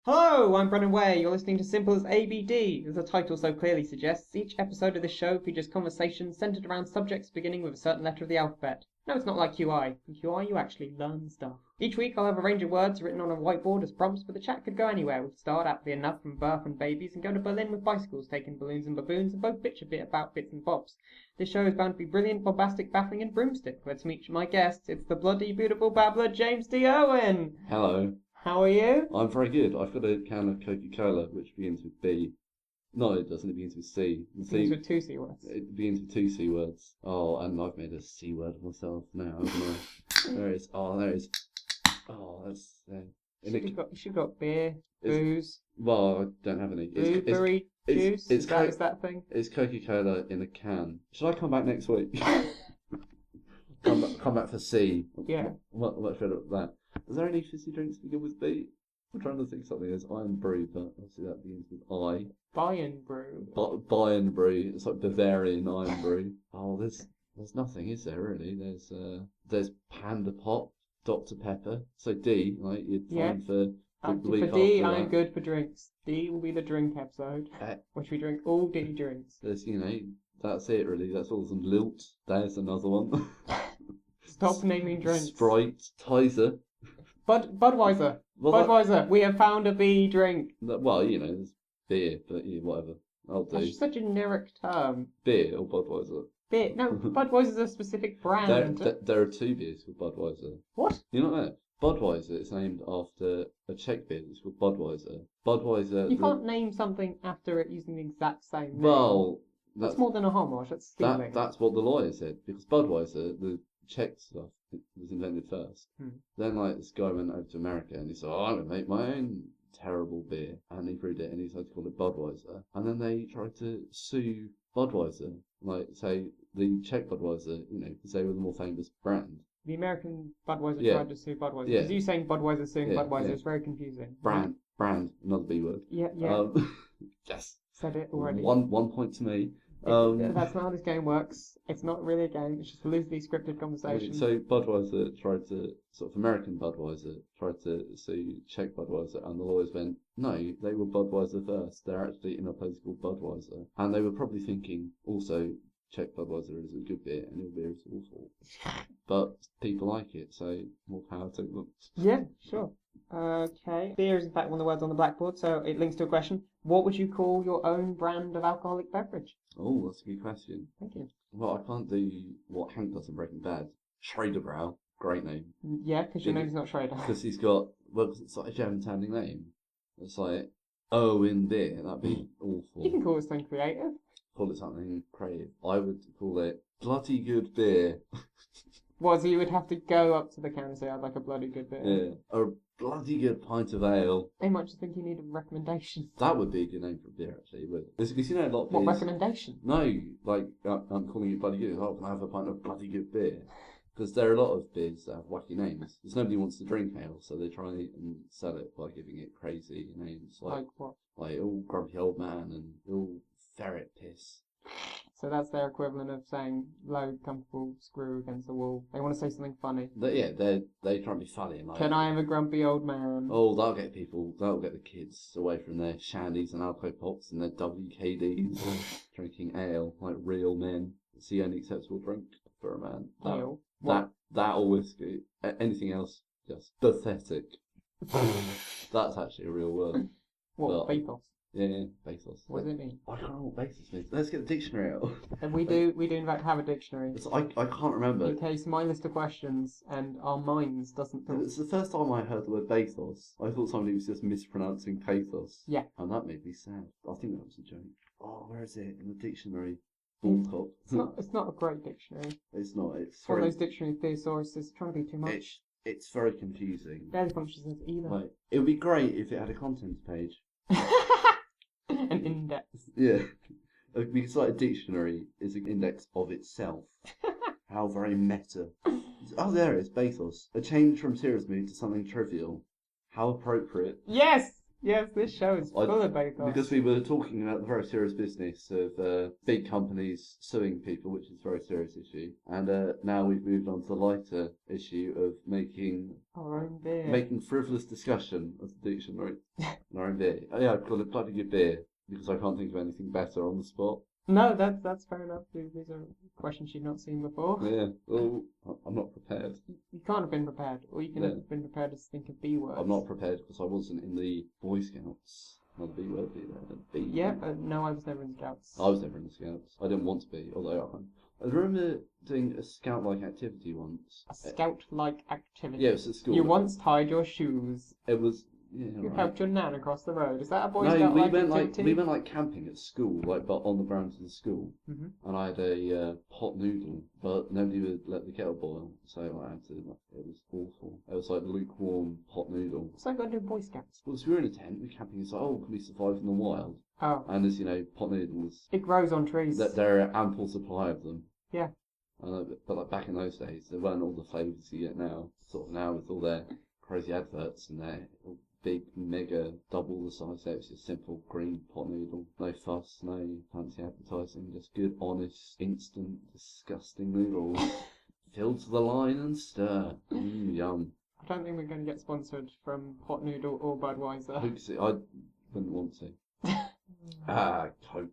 Hello, I'm Brennan Way. You're listening to Simple as ABD. As the title so clearly suggests, each episode of this show features conversations centered around subjects beginning with a certain letter of the alphabet. No, it's not like QI. In QI, you actually learn stuff. Each week, I'll have a range of words written on a whiteboard as prompts, but the chat could go anywhere. We start aptly enough from birth and babies and go to Berlin with bicycles, taking balloons and baboons, and both bitch a bit about bits and bobs. This show is bound to be brilliant, bombastic, baffling, and broomstick. Let's meet my guests. It's the bloody beautiful babbler, James D IRWIN. Hello. How are you? I'm very good. I've got a can of Coca-Cola which begins with B. No, it doesn't. It begins with C. It begins with two C words. It begins with two C words. Oh, and I've made a C word of myself now, haven't I? There it is. Oh, there it is. Oh, that's... You should got beer, booze. Well, I don't have any. Blueberry juice? Is that thing? It's Coca-Cola in a can. Should I come back next week? come back for C. Yeah. Much better at that. Is there any fizzy drinks begin with B? I'm trying to think something. There's Iron Brew, but obviously that begins with I. Bayern Brew. Bayern Brew. It's like Bavarian Iron Brew. Oh, there's nothing, is there really? There's Panda Pop, Dr Pepper. So D, like you're time for for D, I'm good for drinks. D will be the drink episode, which we drink all D drinks. There's that's it really. That's all some Lilt. There's another one. Stop naming drinks. Sprite, Tizer. Budweiser. Well, Budweiser. We have found a B drink. Well, there's beer, but whatever. I'll do. That's just a generic term. Beer or Budweiser? Beer. No, Budweiser's a specific brand. There are two beers called Budweiser. What? You know that? Budweiser is named after a Czech beer that's called Budweiser. Budweiser. You can't name something after it using the exact same name. Well, that's more than a homage. That's stealing. That's what the lawyer said, because Budweiser, the Czech stuff, was invented first. Then this guy went over to America and he said, I'm going to make my own terrible beer. And he brewed it and he decided to call it Budweiser. And then they tried to sue Budweiser, say the Czech Budweiser, because they were the more famous brand. The American Budweiser tried to sue Budweiser. Because you saying Budweiser suing Budweiser is very confusing. Brand, another B word. Yeah. Yes. Said it already. 1 point to me. That's not how this game works. It's not really a game. It's just a loosely scripted conversation. So Budweiser tried to, American Budweiser tried to sue Czech Budweiser, and the lawyers went, no, they were Budweiser first. They're actually in a place called Budweiser. And they were probably thinking, also, Czech Budweiser is a good beer, and your beer is awful. But people like it, so more power to them. Yeah, sure. Okay. Beer is in fact one of the words on the blackboard, so it links to a question. What would you call your own brand of alcoholic beverage? Oh, that's a good question. Thank you. Well, I can't do what Hank does in Breaking Bad. Schraderbrow. Great name. Yeah, because your name's not Schrader. Because he's got, because it's like a German-sounding name. It's like Owen Beer. That'd be awful. You can call it something creative. Call it something creative. I would call it Bloody Good Beer. Well, so you would have to go up to the counter and say, I'd like a bloody good beer. Yeah. A bloody good pint of ale. They might just think you need a recommendation. That would be a good name for a beer, actually. Because a lot of beers... What, recommendation? No, I'm calling it bloody good. Oh, can I have a pint of bloody good beer? Because there are a lot of beers that have wacky names. Because nobody wants to drink ale, so they try and sell it by giving it crazy names. Like what? Like all grumpy old man and all ferret piss. So that's their equivalent of saying low, comfortable, screw against the wall. They want to say something funny. They try and be funny. And can I have a grumpy old man? Oh, that'll get the kids away from their shandies and alcohol pops and their WKDs, drinking ale like real men. It's the only acceptable drink for a man. Ale? That or whiskey. Anything else, just pathetic. That's actually a real word. What, BATHOS? Yeah, BATHOS. What does it mean? I don't know what BATHOS means. Let's get the dictionary out. And we do in fact have a dictionary. I can't remember. In case my list of questions and our minds doesn't... It's the first time I heard the word BATHOS. I thought somebody was just mispronouncing pathos. Yeah. And that made me sad. I think that was a joke. Oh, where is it? In the dictionary. Bullcop. It's not a great dictionary. It's not. It's one of those dictionary thesauruses trying to be too much. It's very confusing. Barely functions as either. It would be great if it had a contents page. An index. Yeah. Because a dictionary is an index of itself. How very meta. Oh, there it is. BATHOS. A change from serious mood to something trivial. How appropriate. Yes! Yes, this show is full of BATHOS. Because we were talking about the very serious business of big companies suing people, which is a very serious issue. And now we've moved on to the lighter issue of making our own beer. Making frivolous discussion of the dictionary. Our own beer. Oh, yeah, I've got a bloody good beer because I can't think of anything better on the spot. No, that's fair enough. These are questions you've not seen before. Yeah, well, I'm not prepared. You can't have been prepared, or you can have been prepared to think of B words. I'm not prepared because I wasn't in the Boy Scouts. Not the B word, B. Yeah, no, I was never in Scouts. I was never in the Scouts. I didn't want to be, although I remember doing a Scout-like activity once. A Scout-like activity? Yeah, it was at school. You once tied your shoes. It was... Yeah, you right. helped your nan across the road. Is that a Boy Scout activity? We went camping at school, but on the grounds of the school. Mm-hmm. And I had a pot noodle, but nobody would let the kettle boil, so I had to. It was awful. It was like lukewarm pot noodle. What's that got to do with Boy Scouts? Well, so we were in a tent, we were camping. It's like, oh, can we survive in the wild? Oh. And as you know, pot noodles. It grows on trees. There are ample supply of them. Yeah. But like back in those days, there weren't all the flavours you get now. Sort of now with all their crazy adverts and their big, mega, double the size. So it's just simple green pot noodle. No fuss, no fancy advertising. Just good, honest, instant, disgusting noodles. Filled to the line and stir. Yum. I don't think we're going to get sponsored from pot noodle or Budweiser. I wouldn't want to. Coke.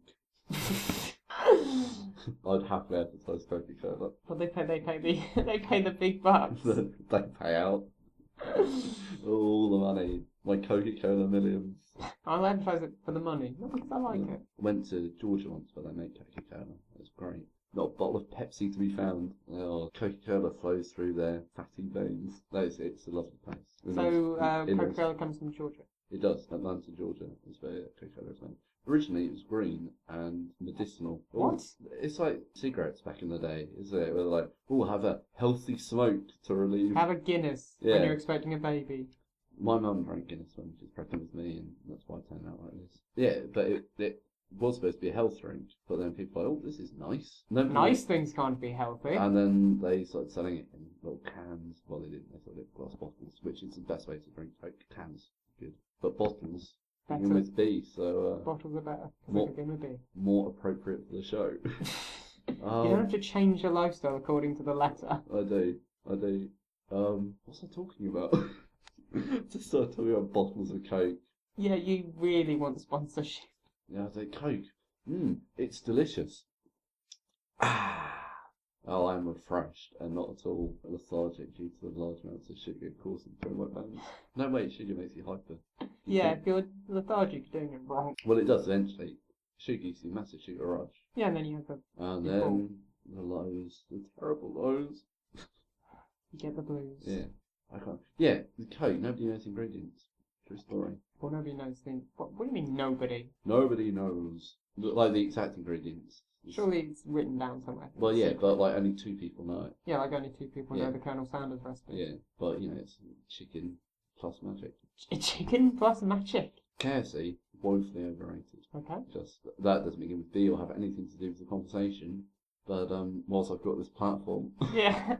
I'd happily advertise Coca-Cola. Well, they pay the big bucks. They pay out all the money. My Coca-Cola millions. I'll advertise it for the money, not because I like it. I went to Georgia once where they make Coca-Cola. It was great. Not a bottle of Pepsi to be found. Oh, Coca-Cola flows through their fatty veins. It's a lovely place. So Coca-Cola comes from Georgia? It does. Atlanta, Georgia is where Coca-Cola is made. Originally, it was green and medicinal. What? It's like cigarettes back in the day, isn't it? Where they're like, oh, have a healthy smoke to relieve... Have a Guinness when you're expecting a baby. My mum drank Guinness when she was pregnant with me, and that's why I turned out like this. Yeah, but it was supposed to be a health drink, but then people were like, oh, this is nice. Nice things can't be healthy. And then they started selling it in little cans. Well, they didn't. They sold it in glass bottles, which is the best way to drink Coke. Cans, good. But bottles... Begin with B, so... bottles are better, because they begin with B. More appropriate for the show. You don't have to change your lifestyle according to the letter. I do. What's I talking about? Just started talking about bottles of Coke. Yeah, you really want sponsorship. Yeah, I say Coke. It's delicious. Oh, I'm refreshed and not at all lethargic due to the large amounts of sugar coursing through my veins. No, wait, sugar makes you hyper. Yeah, if you're lethargic, you're doing it wrong. Well, it does eventually. Sugar gives you a massive sugar rush. Yeah, and then you have the... And then the lows, the terrible lows. You get the blues. Yeah, I can't. Yeah, the Coke, nobody knows ingredients. True story. Well, nobody knows things. What do you mean, nobody? Nobody knows. Like the exact ingredients. Surely it's written down somewhere. Well, yeah, but like only 2 people know it. Yeah, like only 2 people know the Colonel Sanders recipe. Yeah, but you know, it's chicken plus magic. Chicken plus magic? KFC, woefully overrated. Okay. Just, that doesn't begin with B or have anything to do with the conversation. But whilst I've got this platform... Yeah,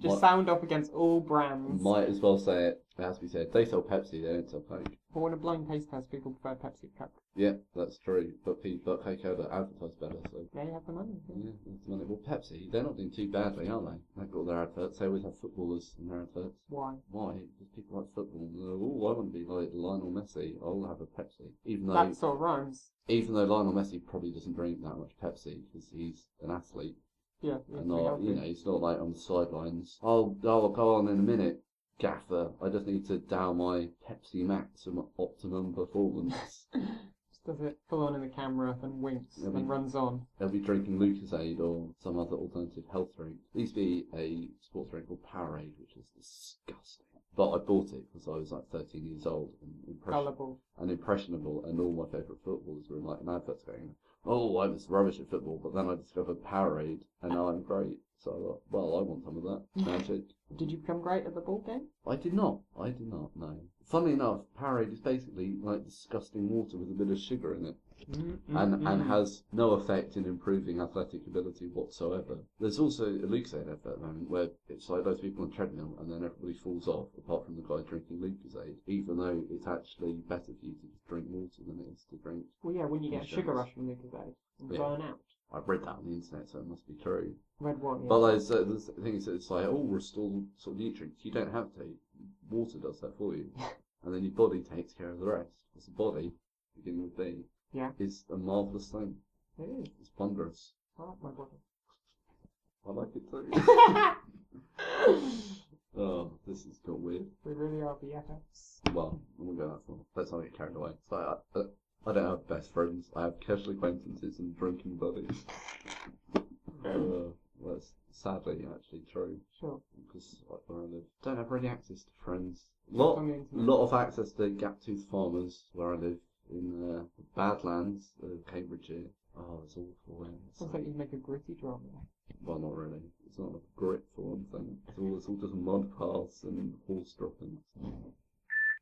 just sound off against all brands. Might as well say it. It has to be said. They sell Pepsi, they don't sell Coke. But when a blind taste test, people prefer Pepsi to Coke. Yeah, that's true. But Coca-Cola advertise better, so... They have the money. Yeah, that's the money. Well, Pepsi, they're not doing too badly, are they? They've got their adverts. They always have footballers in their adverts. Why? Why? Because people like football. Oh, I want to be like Lionel Messi. I'll have a Pepsi. Even though... That sort of rhymes. Even though Lionel Messi probably doesn't drink that much Pepsi, because he's an athlete. Yeah, and not, you know, he's not like on the sidelines. I'll go on in a minute, gaffer. I just need to down my Pepsi Max and optimum performance. Just does it full on in the camera and winks and runs on. They'll be drinking Lucozade or some other alternative health drink. There used to be a sports drink called Powerade, which was disgusting. But I bought it because I was like 13 years old and impressionable, and all my favourite footballers were in like an advert going, oh, I was rubbish at football, but then I discovered Powerade, and now I'm great. So I thought, well, I want some of that magic. Did you become great at the ball game? I did not, no. Funnily enough, Powerade is basically like disgusting water with a bit of sugar in it. And has no effect in improving athletic ability whatsoever. There's also a Lucozade effort at the moment where it's like those people on treadmill and then everybody falls off, apart from the guy drinking Lucozade, even though it's actually better for you to just drink water than it is to drink. Well, yeah, when you get a sugar rush from Lucozade and burn out. I've read that on the internet, so it must be true. Read one, yeah. But the thing is, it's like, restore sort of nutrients. You don't have to. Water does that for you. And then your body takes care of the rest. Because the body, beginning with B, is a marvellous thing. It is. It's wondrous. I like my body. I like it too. Oh, this has got weird. We really are BFFs. Well, I won't go that far. Let's not get carried away. It's like, I don't have best friends. I have casual acquaintances and drinking buddies. That's sadly actually true. Sure. Because where I live, don't have really access to friends. Lot of access to gap-toothed farmers where I live in the Badlands of Cambridgeshire. Oh, it's awful. Sounds like you'd make a gritty drama. Well, not really. It's not like grit for one thing. It's all just mud paths and horse droppings.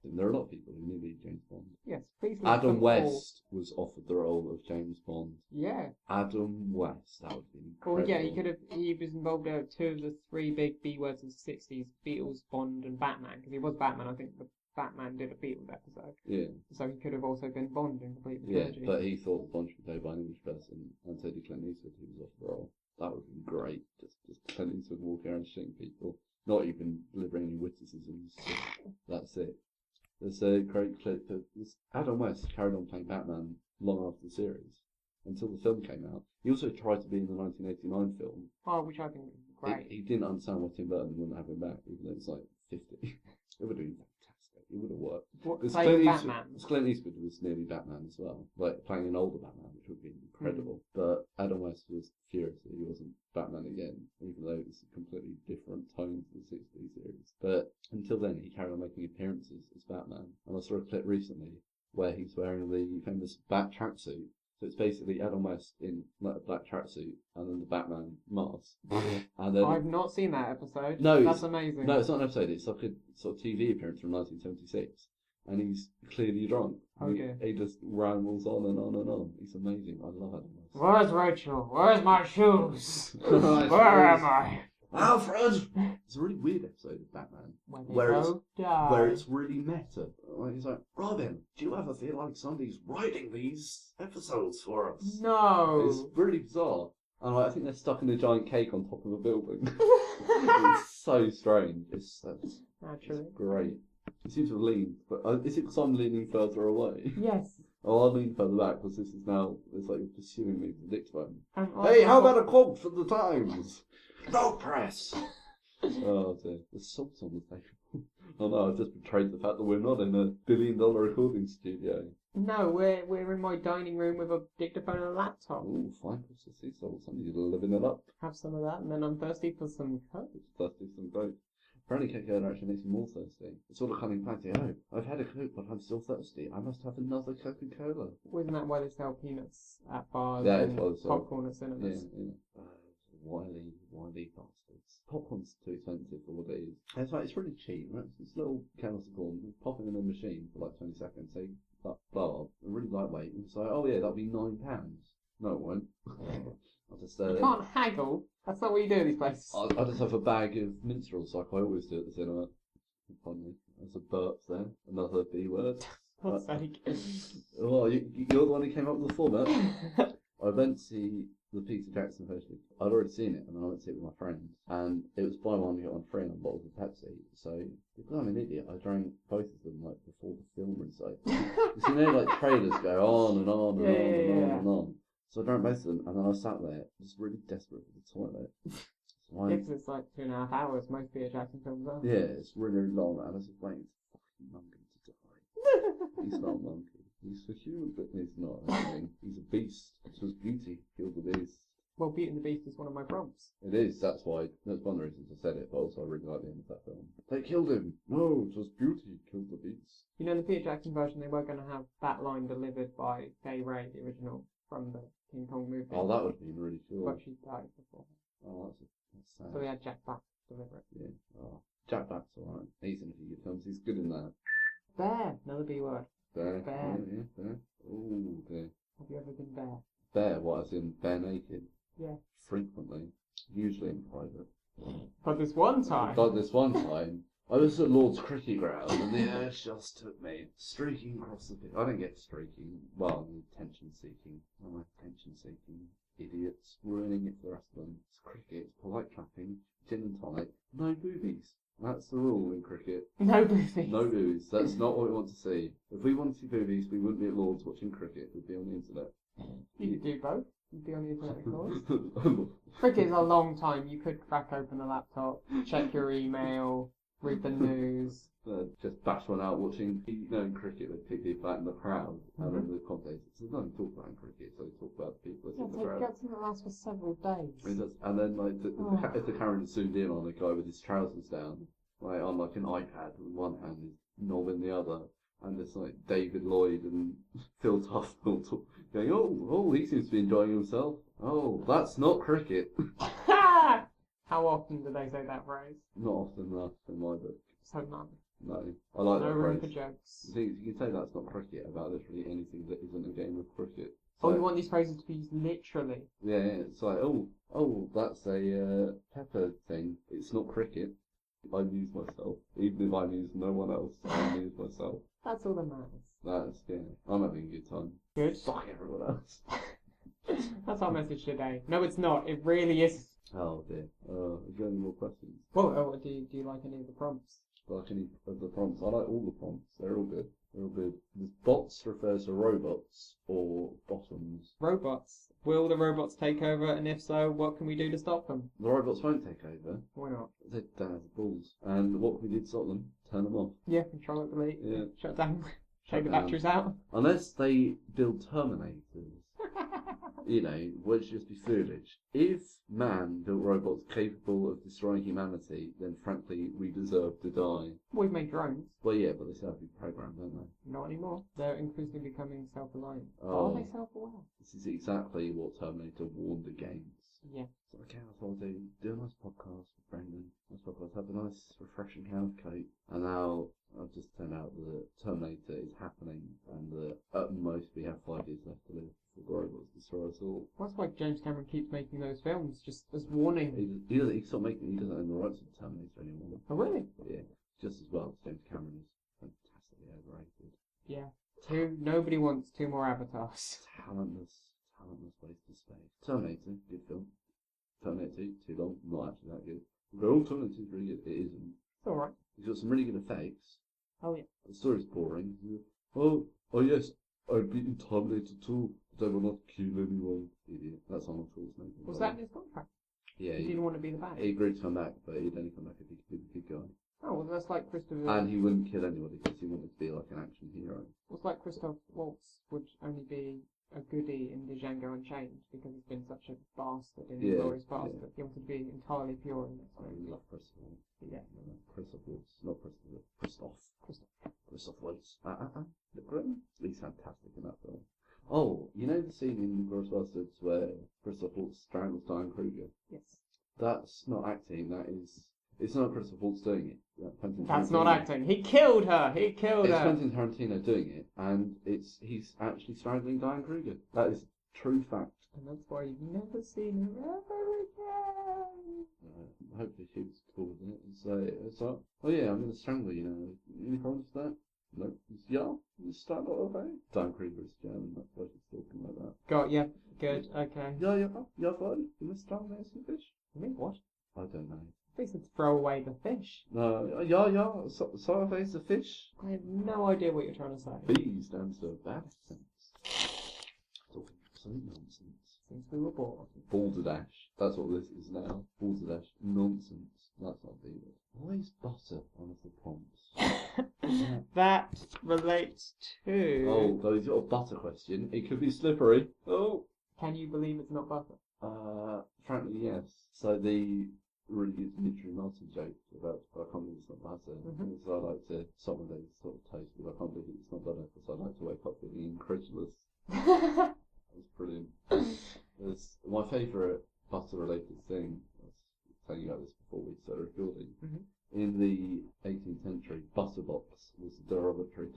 There are a lot of people who nearly James Bond. Yes, please. Adam West was offered the role of James Bond. Yeah. Adam West, that would be incredible. Well, yeah, he was involved in 2 of the 3 big B words of the 60s, Beatles, Bond and Batman, because he was Batman. I think the Batman did a Beatles episode. Yeah. So he could have also been Bond in complete trilogy. Yeah, but he thought Bond should be played by an English person, and so did Clint Eastwood, who was offered the role. That would have been great. Just Clint Eastwood walking around shooting people, not even delivering any witticisms. That's it. There's a great clip of Adam West carried on playing Batman long after the series, until the film came out. He also tried to be in the 1989 film. Oh, which I think was great. He didn't understand why Tim Burton wouldn't have him back, even though it's like 50. It would have been fantastic. It would have worked. Playing Batman? Clint Eastwood was nearly Batman as well, like playing an older Batman, which would be incredible. But Adam West was furious that he wasn't Batman again, even though it's a completely different tone to the 60s series. But until then, he carried on making appearances as Batman. And I saw a clip recently where he's wearing the famous Bat tracksuit. So it's basically Adam West in like a black tracksuit and then the Batman mask. And then I've not seen that episode. No, that's amazing. No, it's not an episode. It's like a sort of TV appearance from 1976. And he's clearly drunk. Okay. He just rambles on and on and on. He's amazing. I love Adam West. Where's Rachel? Where's my shoes? Where am I? Alfred! It's a really weird episode of Batman. Where it's really meta. Like, he's like, Robin, do you ever feel like somebody's writing these episodes for us? No. It's really bizarre. And I think they're stuck in a giant cake on top of a building. It's so strange. It's great. It seems to have leaned, but is it because I'm leaning further away? Yes. Oh, I'll lean further back because this is now, it's like you're pursuing me with the dictaphone. Hey, how about a quote from the Times? No press! Oh dear, there's salt on the table. Oh no, I've just betrayed the fact that we're not in a $1 billion recording studio. No, we're in my dining room with a dictaphone and a laptop. Ooh, fine, sea salt, somebody's living it up. Have some of that, and then I'm thirsty for some Coke. Thirsty for some Coke. Apparently Coca-Cola actually makes you more thirsty. It's all a cunning plan to, I've had a Coke but I'm still thirsty. I must have another Coca-Cola. Well, isn't that why they sell peanuts at bars and popcorn at cinemas? Yeah. Wily bastards. Popcorn's too expensive for what it is. That's right, it's really cheap, right? It's little kernels of corn, pop it in a machine for like 20 seconds, say, blow up, really lightweight, and it's like, oh yeah, that'll be £9. No, it won't. I'll just, you can't haggle. That's not what you do in these places. I just have a bag of minstrels like I always do at the cinema. Funny. There's a burp there. Another B word. God's sake. Well, you're the one who came up with the format. I went to see the Peter Jackson version. I'd already seen it, and then I went to see it with my friends. And it was buy one, get one free on bottles of Pepsi. So, because I'm an idiot, I drank both of them like before the film was like. You know, like trailers go on and on and on and on and on. So I drank both of them, and then I sat there, just really desperate for the toilet. Because it's like 2.5 hours, most Peter Jackson films are. Yeah, it's really, really long, and I was just waiting for fucking monkey to die. He's not a monkey. He's a human, but he's not. He's a beast. It was Beauty killed the beast. Well, Beauty and the Beast is one of my prompts. It is, that's one of the reasons I said it, but also I really like the end of that film. They killed him! No, it was Beauty killed the beast. You know, in the Peter Jackson version, they were going to have that line delivered by Kay Ray, the original, from the King Kong movie. Oh, that would have been really cool. But she died before. Oh, that's sad. So we had Jack Black deliver it. Yeah. Oh, Jack Black's alright. He's in a few good films. He's good in that. Bear. Another B word. Bear. Bear. Yeah, bear. Ooh, dear. Have you ever been bare? Bare, what, as in bare naked? Yeah. Frequently. Usually in private. But this one time. But this one time, I was at Lord's cricket ground and the urge just took me streaking across the pitch. I don't get streaking. Well, I'm attention seeking. I'm attention seeking. Idiots. Ruining it for the rest of them. It's cricket. It's polite clapping. Gin and tonic. No boobies. That's the rule in cricket. No boobies. No boobies. That's not what we want to see. If we wanted to see boobies, we wouldn't be at Lord's watching cricket. We'd be on the internet. You could do both. You'd be on the internet, of course. Cricket is a long time. You could crack open a laptop, check your email, read the news. Just bash one out watching, in cricket they pick people out in the crowd and then the commentators. There's nothing to talk about in cricket, so they talk about the people that's in the crowd. It gets lasts for several days. It does. And then like if the camera is zoomed in on a guy with his trousers down, like on like an iPad with one hand, his knob in the other, and it's like David Lloyd and Phil Tufnell going, oh, he seems to be enjoying himself. Oh, that's not cricket. How often do they say that phrase? Not often enough in my book. So none. No, I like no that room phrase. for jokes. You can say that's not cricket about literally anything that isn't a game of cricket. Oh, you want these phrases to be used literally? Yeah, it's like, oh, that's a pepper thing. It's not cricket. I amuse myself. Even if I amuse no one else, I amuse myself. That's all that matters. That's, yeah, I'm having a good time. Good. Fuck everyone else. That's our message today. No, it's not. It really is. Oh dear. Have you got any more questions? Well, do you like any of the prompts? Like any of the prompts? I like all the prompts. They're all good. They're all good. Does bots refers to robots or bottoms? Robots. Will the robots take over? And if so, what can we do to stop them? The robots won't take over. Why not? They don't have the balls. And what can we do to stop them? Turn them off. Yeah, control it, delete. Yeah. Shut down. Take the down. batteries out. Unless they build Terminators. Would just be foolish. If man built robots capable of destroying humanity, then frankly we deserve to die. We've made drones. Well, yeah, but they still have to be programmed, don't they? Not anymore. They're increasingly becoming self-reliant. Oh. Are they self-aware? This is exactly what Terminator warned against. Yeah. So, okay, I thought I'd do a nice podcast with Brendan. Nice podcast, have a nice, refreshing house coat. And now I've just turned out that Terminator is happening, and that at most we have 5 years left to live before the robots destroy us all. That's why James Cameron keeps making those films, just as warning. He doesn't own the rights to Terminator anymore. Oh, really? Yeah, just as well. James Cameron is fantastically overrated. Yeah. Nobody wants 2 more avatars. Talentless waste of space. Terminator, good film. Terminator 2, too long, not actually that good. Terminator 2 is really good. It isn't. It's alright. It's got some really good effects. Oh, yeah. The story's boring. Oh yes, I've beaten Terminator 2, but I will not kill anyone. Idiot. That's Arnold Schwarzenegger. Was that in his contract? Yeah. He didn't want to be the bad. He agreed to come back, but he'd only come back if he could be the good guy. Oh, well, that's like Christopher... And he wouldn't kill anybody because he wanted to be like an action hero. It's like Christoph Waltz would only be a goodie in the Django Unchained because he's been such a bastard in Glorious Bastard. He wanted to be entirely pure in this movie. I love Christoph Waltz. Yeah. Christoph Waltz. Not Christoph. Christoph Waltz. Look at him. He's fantastic in that film. Oh, you know the scene in Glorious Bastards where Christoph Waltz strangles Diane Kruger? Yes. That's not acting, it's not Christoph Waltz doing it. That's not acting. He killed her! It's Quentin Tarantino doing it, and he's actually strangling Diane Kruger. That is true fact. And that's why you've never seen her ever again. Hopefully she was cool with it. So, oh yeah, I'm going to strangle you now. Any problems with that? No. Yeah? You start not okay? Diane Kruger is German, that's why she's talking like that. Got ya. Good, okay. Yeah, fine. You must strangle some fish? You mean what? I don't know. They said throw away the fish. No, sauve's the fish. I have no idea what you're trying to say. B stands for bad sense. Talking absolute nonsense. Since we were born. Balderdash. That's what this is now. Balderdash. Nonsense. That's not B. Why is butter one of the prompts? That relates to... Oh, though he's got a butter question. It could be slippery. Oh. Can you believe it's not butter? Frankly, yes. So the really good literary Martin joke about I can't believe it's not butter. So I like to someone those sort of toast, but I can't believe it's not butter because I like to wake up feeling incredulous. That's brilliant. My favourite butter related thing, I was telling you about this before we started recording. In the 18th century, BUTTERBOX was a derogatory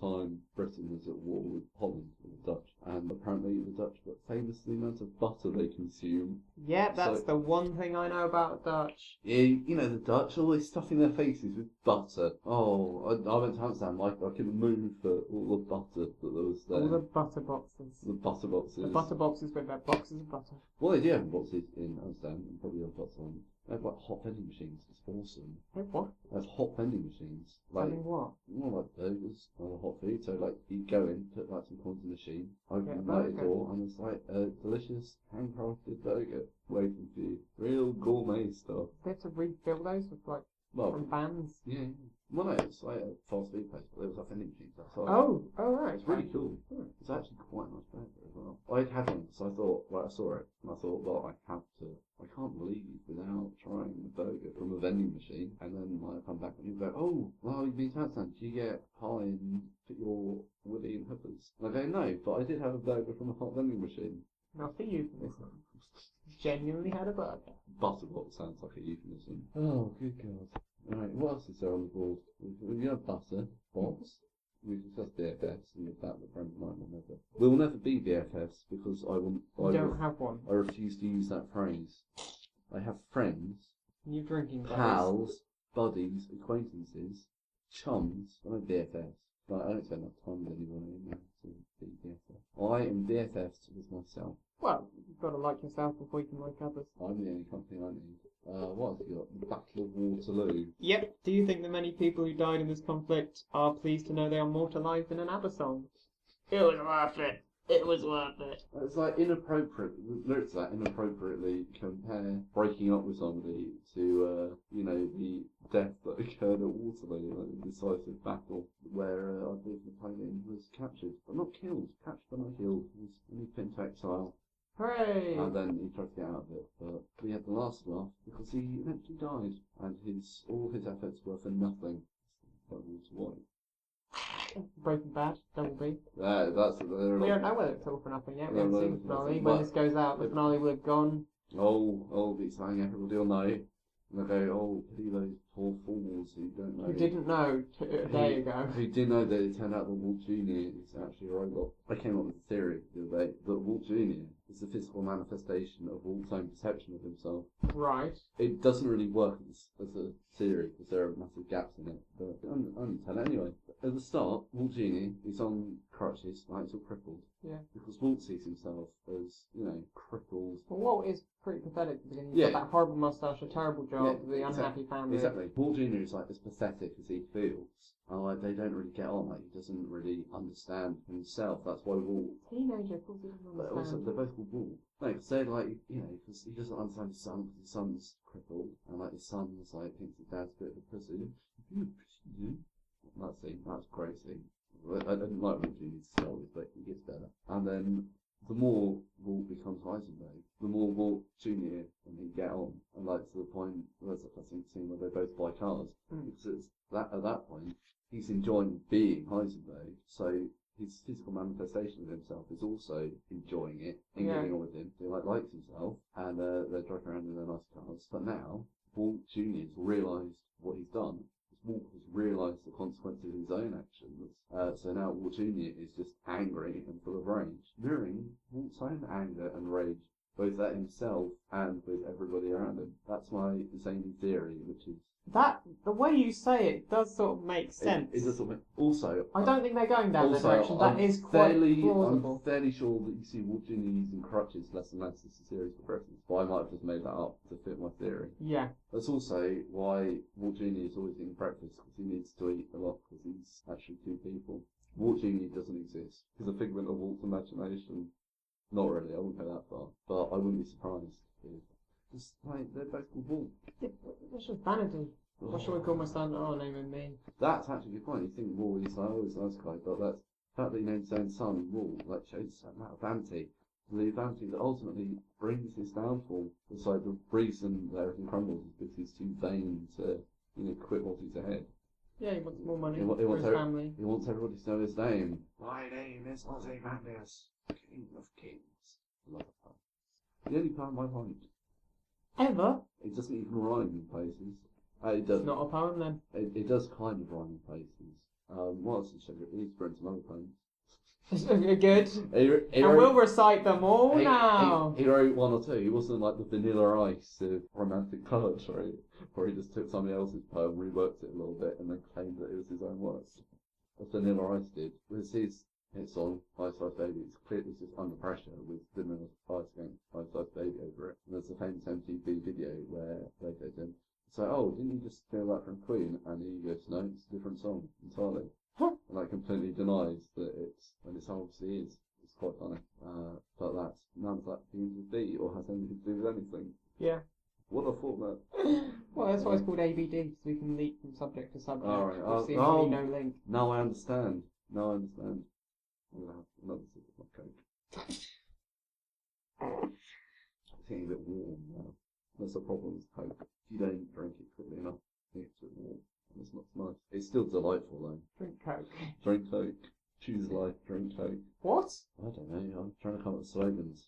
time Britain was at war with Holland, with the Dutch, and apparently the Dutch got famous for the amount of butter they consume. Yeah, that's the one thing I know about Dutch. Yeah, you know, the Dutch always stuffing their faces with butter. Oh, I went to Amsterdam, I couldn't move for all the butter that there was there. All the butter boxes. The butter boxes. The butter boxes with their boxes of butter. Well, they do have boxes in Amsterdam, and probably other parts of London. They have like hot vending machines. It's awesome. Hey, what? They have hot vending machines. Like, Vending what? more like burgers or hot food. So like you go in, put like some coins in the machine, open the burger. door, and it's like a delicious handcrafted burger waiting for you. Real gourmet stuff. They have to refill those with like from bands. Yeah. Well, no, it's like a fast food place, but there was like vending machines outside. Oh, right. It's really cool. It's actually quite a nice burger as well. I'd had one, so I thought, right, I saw it, and I thought, well, I can't leave without trying a burger from a vending machine. And then when I come back, and you go, oh, well, you've been to Amsterdam, do you get pie and put your willy and hookers? And I go, no, but I did have a burger from a hot vending machine. Not for euphemism. Genuinely had a burger. Butterbox sounds like a euphemism. Oh, good God. Alright, what else is there on the board? We have butter, box. We discussed BFFs, and with that, the friend of mine will never. We'll never be BFFs because You don't have one. I refuse to use that phrase. I have friends, You drinking pals, buddies, acquaintances, chums. I'm BFFs, but I don't spend enough time with anyone now to be BFF. I am BFFs with myself. Well, you've got to like yourself before you can like others. I'm the only company I need. What have you got? The Battle of Waterloo. Yep. Do you think the many people who died in this conflict are pleased to know they are mortalised in an ABBA song? It was worth it. It was worth it. It's like inappropriate. The lyrics of that inappropriately compare breaking up with somebody to, the death that occurred at Waterloo, like the decisive battle where I believe Napoleon was captured, but not killed. Captured but not killed. He was only put into exile. Hooray! And then he tried to get out of it, but we had the last laugh because he eventually died, and all his efforts were for nothing. That was white. Breaking Bad, double B. That's We don't know whether it's all for nothing yet. We haven't No, seen the finale. When this goes out, the finale will have gone. Oh, be saying everybody will know. And they go, oh, pity those poor fools who don't know. Who didn't know a day ago. Who didn't know that it turned out that Walt Jr. is actually a robot. I came up with a theory the other day that Walt Jr. is the physical manifestation of Walt's own perception of himself. Right. It doesn't really work as a theory because there are massive gaps in it. But I'm going to tell it anyway. At the start, Walt Jr. is on crutches, like he's all crippled. Yeah. Because Walt sees himself as, crippled. Well, Walt is pretty pathetic at the beginning. He's Yeah. got that horrible moustache, a terrible job, the unhappy family. Exactly. Walt Jr. is like as pathetic as he feels. And like they don't really get on. Like he doesn't really understand himself. That's why Walt. Teenager, of course he doesn't But also understand. they're both called Walt. No, because they're like because he doesn't understand his son because his son's crippled, and like his son's like thinks his dad's a bit of a pussy. That scene, that's a great scene. I didn't like Walt Jr.'s story, but he gets better. And then the more Walt becomes Heisenberg, the more Walt Jr. and he get on, and like to the point there's a fascinating scene where they both buy cars because it's at that point he's enjoying being Heisenberg, so his physical manifestation of himself is also enjoying it and getting on with him. He likes himself, and they're driving around in their nice cars. But now Walt Jr. has realised what he's done. Walt has realised the consequences of his own actions. So now Walt Jr. is just angry and full of rage, mirroring Walt's own anger and rage, both at himself and with everybody around him. That's my zany theory, which is... The way you say it does sort of make sense. It does sort of also... I don't think they're going down that direction. That is quite plausible. I'm fairly sure that you see Walt Jr. using crutches less and less as the series progresses. But I might have just made that up to fit my theory. Yeah. That's also why Walt Jr. is always eating breakfast, because he needs to eat a lot, because he's actually two people. Walt Jr. doesn't exist. He's a figment of Walt's imagination. Not really, I wouldn't go that far. But I wouldn't be surprised if... Just like, they're both called Walt. That's just vanity. What should we call my son? Oh, name him me. That's actually a good point. You think Walt is like, oh, he's a nice guy, but that's the fact that he named his own son Walt, like, shows a amount of vanity. The vanity that ultimately brings his downfall. It's like the reason that everything crumbles is because he's too vain to, quit what he's ahead. Yeah, he wants more money He for his family. He wants everybody to know his name. My name is Ozymandias, King of Kings. I love that poem. The only poem I like. Ever? It doesn't even rhyme in places. It does. It's not a poem then. It does kind of rhyme in places. What else did he show? He spread some other poems. Good. And we'll recite them all now. He wrote one or two. He wasn't like the Vanilla Ice of romantic poetry, where he just took somebody else's poem, reworked it a little bit, and then claimed that it was his own work. What Vanilla Ice did was his song, Ice Ice Baby. It's clearly just under pressure with Vanilla Ice going Ice Ice Baby over it. And there's a famous MTV video where they did him. So, oh, didn't you just steal that from Queen? And he goes, no, it's a different song entirely. And that completely denies that and it's obviously is. It's quite funny. But that's none of that begins with B or has anything to do with anything. Yeah. What a format. Well, that's why it's called ABD, because we can leap from subject to subject. Alright, Seemingly no link. Now I understand. I'm going to have another sip of my Coke. It's getting a bit warm now. That's the problem with Coke. If you don't drink it quickly enough, it gets a bit warm. And it's not nice. It's still delightful though. Drink Coke. Drink Coke. Choose life, drink Coke. What? I don't know. I'm trying to come up with slogans.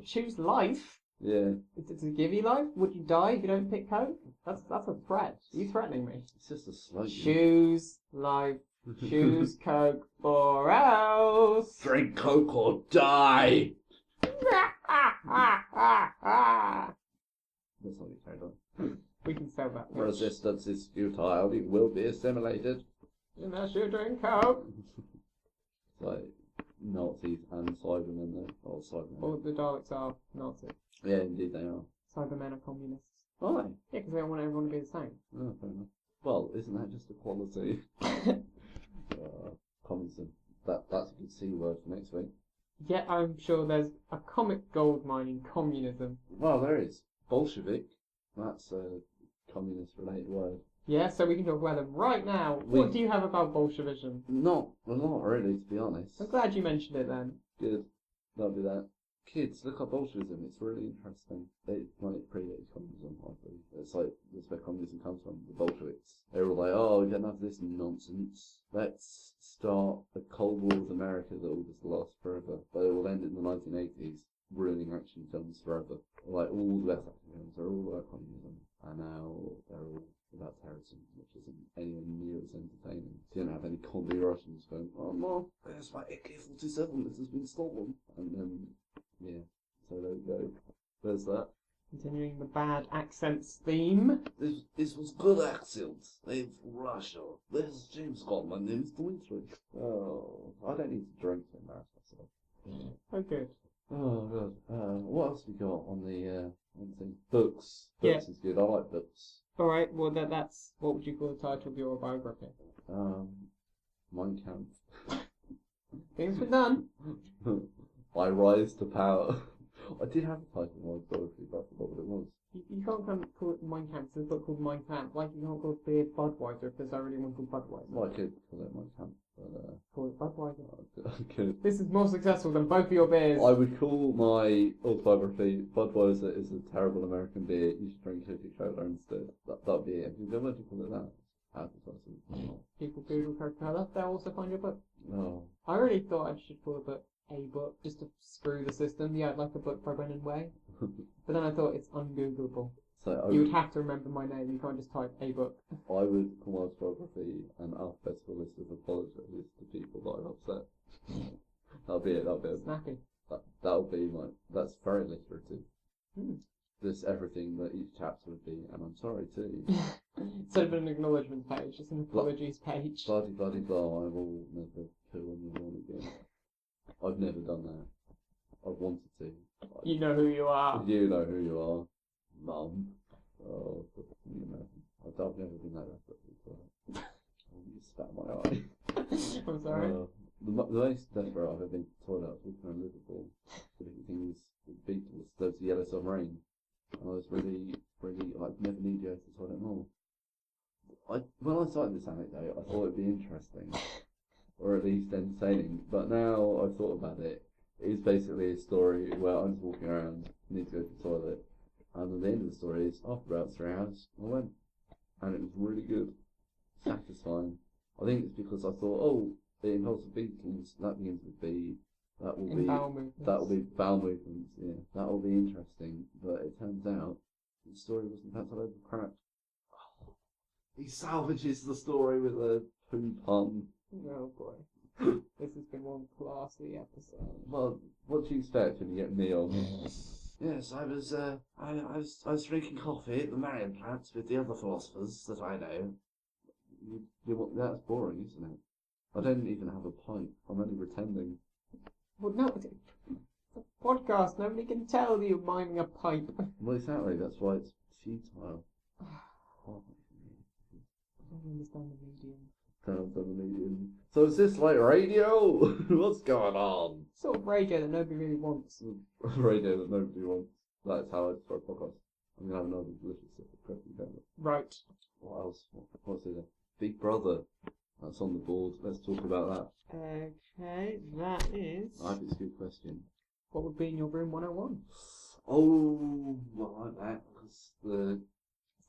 Choose life? Yeah. It's to give you life? Would you die if you don't pick Coke? That's a threat. Are you threatening me? It's just a slogan. Choose life. Choose Coke or else. Drink Coke or die! That's not you carried on. We can sell that. Resistance is futile. You will be assimilated. Unless you drink Coke. It's like Nazis and Cybermen there. Or Cybermen. Well, the Daleks are Nazis. Yeah, indeed they are. Cybermen are communists. Are they? Yeah, because they don't want everyone to be the same. Oh, fair enough. Well, isn't that just equality? Communism. That's a good C word for next week. Yeah, I'm sure there's a comic gold mine in communism. Well, there is. Bolshevik. That's a communist-related word. Yeah, so we can talk about them right now. What do you have about Bolshevism? Not really, to be honest. I'm glad you mentioned it then. Good. That'll be that. Kids, look up Bolshevism. It's really interesting. It predates communism, I believe. It's like, that's where communism comes from, the Bolsheviks. They were like, oh, we don't have this nonsense. Let's start a Cold War with America that will just last forever. But it will end in the 1980s, ruining action films forever. Like, all the best action films are all about communism. And now they're all about terrorism, which isn't anywhere near as entertaining. So you don't have any comedy Russians going, oh no, there's my AK-47 that has been stolen. And then, yeah, so there we go. There's that. Continuing the bad accents theme. This was good accents. They're from Russia. This is James Scott. My name is Dimitri. Oh, I don't need to drink to embarrass myself. Oh, good. Oh, God. What else we got on the thing? Books. Books Yeah. is good. I like books. Alright, well that's, what would you call the title of your biography? Mein Kampf. Things were done. I rise to power. I did have a title in my biography, but I forgot what it was. You can't call it Mein Kampf. There's a book called Mein Kampf. Like you can't call it beer Budweiser if there's already one called Budweiser. Well, I could call it Mein Kampf, but Call it Budweiser. I could. This is more successful than both of your beers. I would call my autobiography Budweiser is a terrible American beer. You should drink Coca-Cola instead. That'd be it. If you're going to call it that, advertising. People Google Coca-Cola. They'll also find your book. Oh. I really thought I should call the book A Book just to screw the system. Yeah, I'd like a book by Brennan Way. But then I thought it's ungoogleable. So you would have to remember my name. You can't just type A Book. I would call my autobiography an alphabetical list of apologies to people that I'm upset. That'll be it. That'll be it. Snappy. That'll be that's very literative. Hmm. There's everything that each chapter would be, and I'm sorry too. Instead of an acknowledgement page, it's an apologies page. Bloody blah. I will never poo on your lawn again. I've never done that. I've wanted to. You know who you are. You know who you are, Mum. Oh, you know, I've never been that desperate before. Oh, you spat in my eye. I'm sorry. The most desperate I've ever been to the toilet, I was walking around Liverpool, doing things with Beatles. There was the Yellow Submarine, and I was really, like, never need to go to the toilet more. When I started this anecdote, I thought it'd be interesting, or at least entertaining. But now I've thought about it, it's basically a story where I'm just walking around, need to go to the toilet, and at the end of the story is after about 3 hours, I went, and it was really good, satisfying. I think it's because I thought, oh, it involves the Beatles, that begins with B, that will be bowel movements, yeah, that will be interesting. But it turns out the story was in fact a load of crap. He salvages the story with a poo pun. Oh boy. This has been one classy episode. Well, what do you expect when you get me on? Yes, I was drinking coffee at the Marion plant with the other philosophers that I know. That's boring, isn't it? I don't even have a pint. I'm only pretending. Well, no, it's a podcast. Nobody can tell you're miming a pipe. Well, exactly. That's why it's futile. I don't understand the medium. Don't understand the medium. So is this like radio? What's going on? Sort of radio that nobody really wants. Radio that nobody wants. That's how I start a podcast. I'm gonna have another delicious sip of coffee. Right. What else? What's it? Big Brother. That's on the board. Let's talk about that. Okay, that is... I think it's a good question. What would be in your room 101? Oh, well, I like that, because the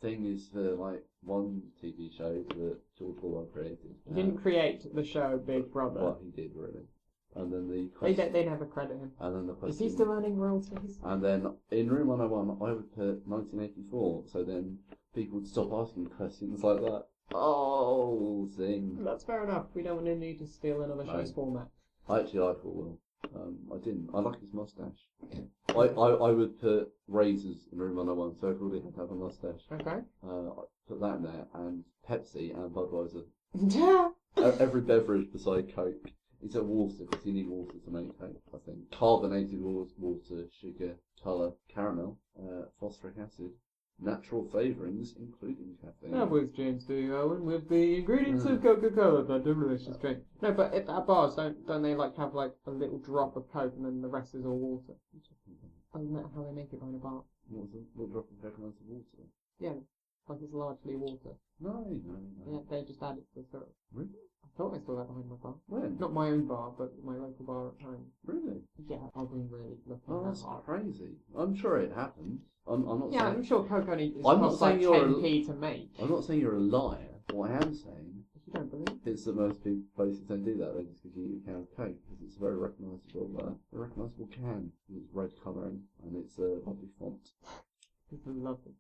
thing is like one TV show that George Orwell created. He didn't create the show Big Brother. Well, he did, really. And then the question... They never credit him. And then the question... Is he still earning royalties? And then in room 101, I would put 1984, so then people would stop asking questions like that. Oh, zing. That's fair enough. We don't need to steal another show's format. I actually like Orwell. I didn't. I like his mustache. I would put razors in room 101, so everybody had to have a mustache. Okay. Put that in there, and Pepsi and Budweiser. Yeah. Every beverage beside Coke. Except water, because you need water to make Coke, I think. Carbonated water, sugar, colour, caramel, phosphoric acid. Natural flavourings, including caffeine. That was James D Irwin with the ingredients of Coca-Cola, the delicious drink. No, but at bars, don't they like have like a little drop of Coke and then the rest is all water? Isn't that how they make it behind a bar? What drop of Coke and water? Yeah, like it's largely water. No. Yeah, they just add it to the syrup. Really? I thought I saw that behind my bar. When? Not my own bar, but my local bar at home. Really? Yeah, I wasn't really looking Oh, that that's hard. crazy. I'm sure it happened. I'm not Yeah, saying... I'm sure Coke only I'm not costs saying like you're 10p to make. I'm not saying you're a liar. What I am saying If you don't believe it. is that most places don't do that. They just give you a can of Coke because it's a very recognisable can. It's red colouring and it's a lovely font. It's lovely.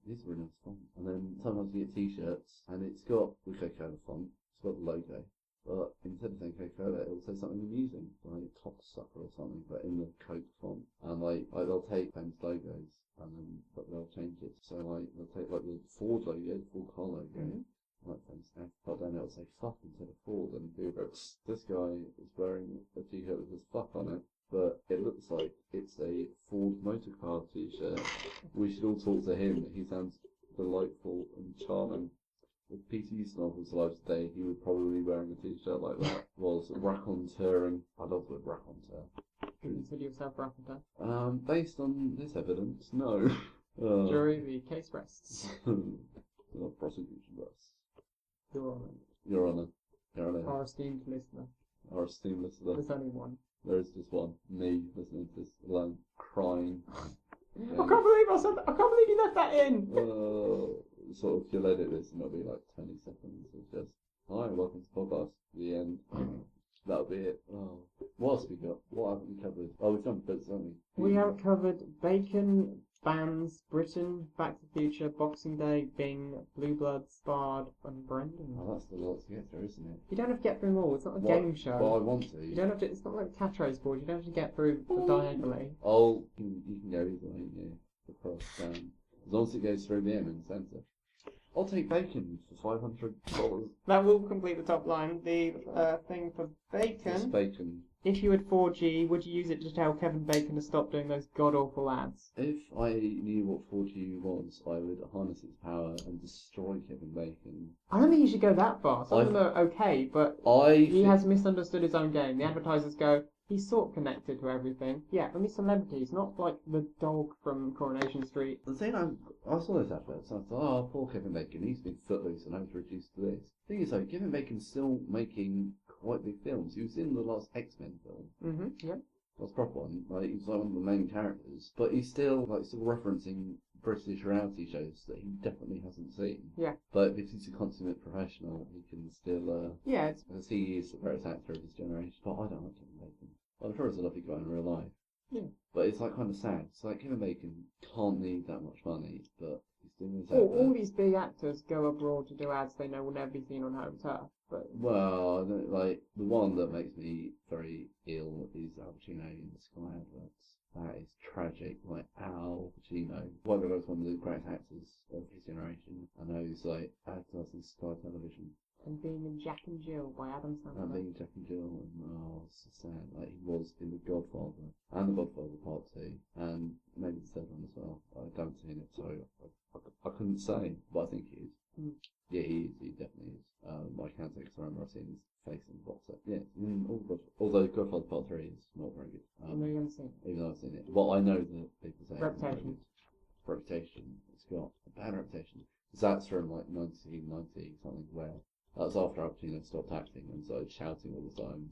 It is a really nice font. And then sometimes you get t-shirts and it's got the Coca-Cola font. It's got the logo. But instead of saying Coca-Cola, it'll say something amusing, like cocksucker or something, but in the Coke font. And like they'll take famous logos, and then but they'll change it. So like they'll take like the Ford logo, the Ford car logo, like famous F, but then it'll say fuck instead of Ford, and people go, this guy is wearing a t-shirt that says fuck on it, but it looks like it's a Ford motor car t-shirt. We should all talk to him. He sounds delightful and charming. If Peter Ustinov was alive today, he would probably be wearing a t-shirt like that. Was raconteur, and I love the word raconteur. Do you consider yourself raconteur? Based on this evidence, no. Jury, the case rests. The prosecution rests. Your Honour. Your Honour. Your Honour. Our esteemed listener. Our esteemed listener. There's only one. There is just one. Me listening to this alone, crying. I can't believe I said that. I can't believe you left that in. Sort of, you'll edit this and it'll be like 20 seconds of just, hi, welcome to the podcast, the end. That'll be it. Oh. What else have we got? What haven't we covered? Oh, we've done bits, haven't we? We haven't covered Bacon, Bands, Britain, Back to the Future, Boxing Day, Bing, Blue Bloods, Bard, and Brendan. Oh, that's a lot to get through, isn't it? You don't have to get through them all. It's not a game show. Well, I want to. You don't have to. It's not like a catchphrase board. You don't have to get through diagonally. Oh, you can go either way, yeah. Across, down. As long as it goes through the M in the centre. I'll take bacon for $500. That will complete the top line. The thing for bacon. It's bacon. If you had 4G, would you use it to tell Kevin Bacon to stop doing those god-awful ads? If I knew what 4G was, I would harness its power and destroy Kevin Bacon. I don't think you should go that far. Some of them are okay, but he has misunderstood his own game. The advertisers go, he's sort of connected to everything. Yeah, only celebrities, not like the dog from Coronation Street. The thing I saw this advert, so I thought, oh, poor Kevin Bacon, he's been footloose and I was reduced to this. The thing is though, Kevin Bacon's still making quite big films. He was in the last X-Men film. Yeah. That's a proper one. Like, he's like one of the main characters. But he's still referencing British reality shows that he definitely hasn't seen. Yeah. But if he's a consummate professional, he can still, yeah, because he is the greatest actor of his generation. But I don't like Kevin Bacon. I'm sure he's a lovely guy in real life. Yeah. But it's like kind of sad. It's like Kevin Bacon can't need that much money, but he doing this Well, advert. all these big actors go abroad to do ads they know will never be seen on home turf. But Well, like the one that makes me very ill is Al Pacino in the Sky adverts. That is tragic. Like Al Pacino, one of the great actors of his generation. I know he's like advertising Sky Television. And being in Jack and Jill by Adam Sandler. And being Jack and Jill, and it's so sad. Like he was in The Godfather and The Godfather Part 2, and maybe the third one as well. I haven't seen it, so I couldn't say, but I think he is. Mm. Yeah, he is. He definitely is. I can't say because I remember I've seen his face in the box set. Yeah, although Godfather Part 3 is not very good. Even though you haven't seen it. Even though I've seen it. Well, I know that people say Reputation. Reputation. It's got a bad reputation. That's from like 1990 something where. That's after Al Pacino stopped acting and started shouting all the time.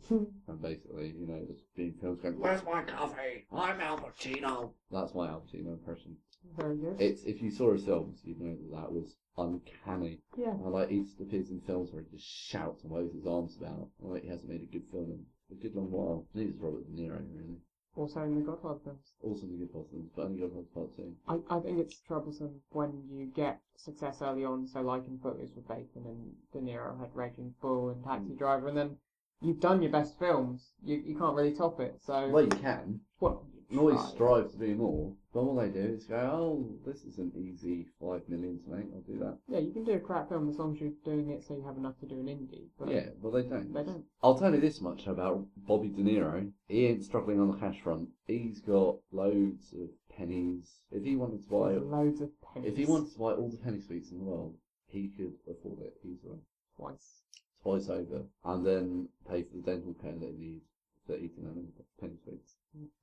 And basically, just being filmed going, "Where's my coffee? I'm Al Pacino." That's my Al Pacino impression. Very good. It's if you saw his films, you'd know that was uncanny. Yeah. And like he appears in films where he just shouts and waves his arms about. And like he hasn't made a good film in a good long while. Neither is Robert De Niro, really. Also in the Godfather films. Also in the Godfather films, but only Godfather Part 2. I think it's troublesome when you get success early on, so like in Footloose with Bacon and De Niro had Raging Bull and Taxi Driver, and then you've done your best films. You can't really top it, so... Well, you can. Well, You can always strive to do more, but all they do is go, "Oh, this is an easy 5 million to make, I'll do that." Yeah, you can do a crap film as long as you're doing it so you have enough to do an indie. But Yeah, but they don't. They don't. I'll tell you this much about Bobby De Niro. He ain't struggling on the cash front. He's got loads of pennies. If he wanted to buy... Loads of pennies. If he wanted to buy all the penny sweets in the world, he could afford it easily. Twice over. And then pay for the dental care that he needs for eating them penny sweets.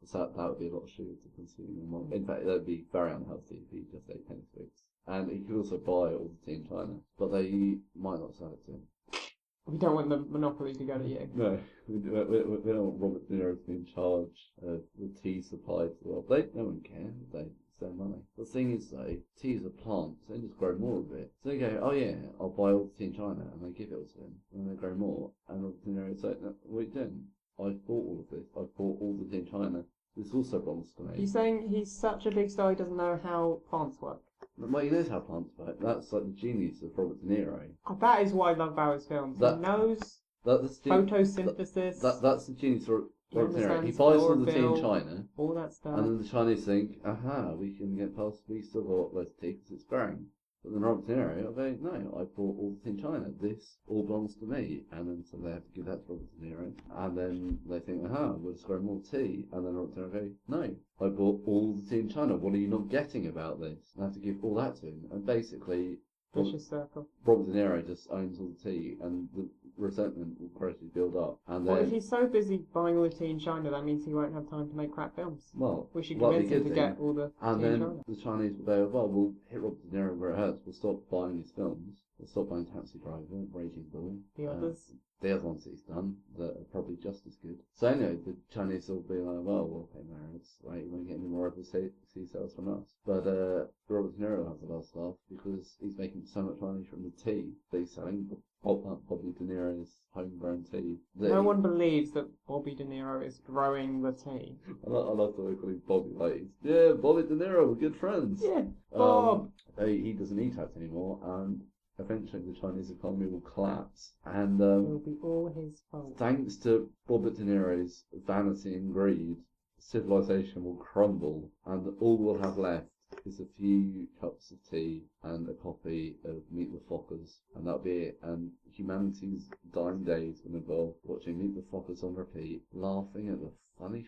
So that would be a lot of sugar to consume. In fact, that would be very unhealthy if he just ate penny sweets. And he could also buy all the tea in China, but they might not sell it to him. We don't want the monopoly to go to you. No, we don't want Robert De Niro to be in charge of the tea supply to the world. No one cares. It's their money. The thing is, though, tea is a plant, so they just grow more of it. So they go, "Oh yeah, I'll buy all the tea in China," and they give it all to him, and they grow more. And Robert De Niro says, "No, what are you doing? I've bought all of this. I've bought all the tea in China. This also belongs to me." You're saying he's such a big star he doesn't know how plants work? Well, he knows how plants work. That's like the genius of Robert De Niro. That is why I love Bauer's films. He knows photosynthesis. That's the genius of Robert De Niro. He buys all the tea in China. All that stuff. And then the Chinese think, "Aha, we can get past, we still got less tea because it's growing." But then Robert De Niro, will go, "No, I bought all the tea in China. This all belongs to me." And then so they have to give that to Robert De Niro. And then they think, "Aha, we'll just grow more tea." And then Robert De Niro goes, "No, I bought all the tea in China. What are you not getting about this?" And I have to give all that to him. And basically, vicious circle. Robert De Niro just owns all the tea, and the resentment will gradually build up. And well, then, if he's so busy buying all the tea in China, that means he won't have time to make crap films. Well, we should convince him to get all the and tea then in China. the Chinese will go, "Well, we'll hit Robert De Niro where it hurts. We'll stop buying his films. We'll stop buying Taxi Driver, Raging Bull, the others." The other ones that he's done that are probably just as good. So anyway, the Chinese will be like, "Well, we'll pay Marriott, right? You won't get any more overseas sales from us." But Robert De Niro has the last laugh because he's making so much money from the tea that he's selling. Bobby De Niro's homegrown tea. No one believes that Bobby De Niro is growing the tea. I love the way we call him Bobby. Like, yeah, Bobby De Niro, we're good friends. Yeah, Bob. He doesn't eat out anymore, and eventually the Chinese economy will collapse. And it'll be all his fault. Thanks to Robert De Niro's vanity and greed, civilization will crumble, and all we'll have left is a few cups of tea and a copy of Meet the Fockers, and that'll be it. And humanity's dying days will involve watching Meet the Fockers on repeat, laughing at the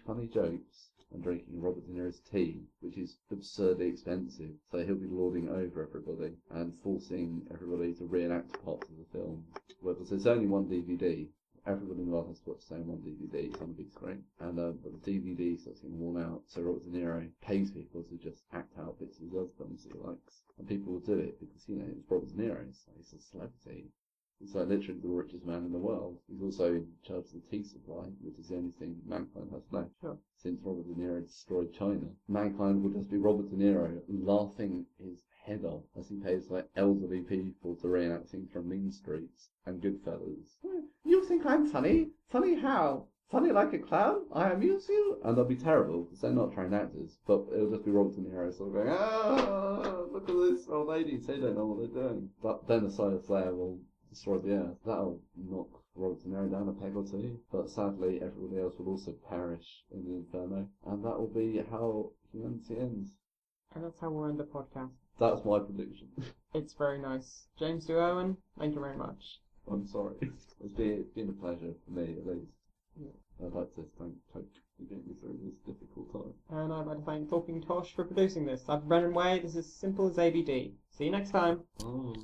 funny jokes, and drinking Robert De Niro's tea, which is absurdly expensive, so he'll be lording over everybody and forcing everybody to reenact parts of the film. Well, because there's only one DVD, everybody in the world has to watch the same one DVD, it's on the big screen. And but the DVD starts getting worn out, so Robert De Niro pays people to just act out bits of his other films that he likes. And people will do it because, it's Robert De Niro, so he's a celebrity. He's like literally the richest man in the world. He's also in charge of the tea supply, which is the only thing mankind has left. Sure. Since Robert De Niro destroyed China, mankind will just be Robert De Niro laughing his head off as he pays like elderly people to reenact scenes from Mean Streets and Goodfellas. "You think I'm funny? Funny how? funny like a clown, I amuse you, and they'll be terrible because they're not trained actors, but it'll just be Robert De Niro sort of going, look at this old ladies, they don't know what they're doing. But then the Solar Flare will destroy the Earth. That'll knock Robert De Niro down a peg or two, but sadly everybody else will also perish in the Inferno, and that will be how humanity ends. And that's how we'll end the podcast. That's my prediction. It's very nice. James D IRWIN, thank you very much. I'm sorry. It's been a pleasure for me, at least. Yeah. I'd like to thank Tosh for getting me through this difficult time. And I'd like to thank TalkingTosh for producing this. I've been Brennan Way. This is Simple as ABD. See you next time. Oh.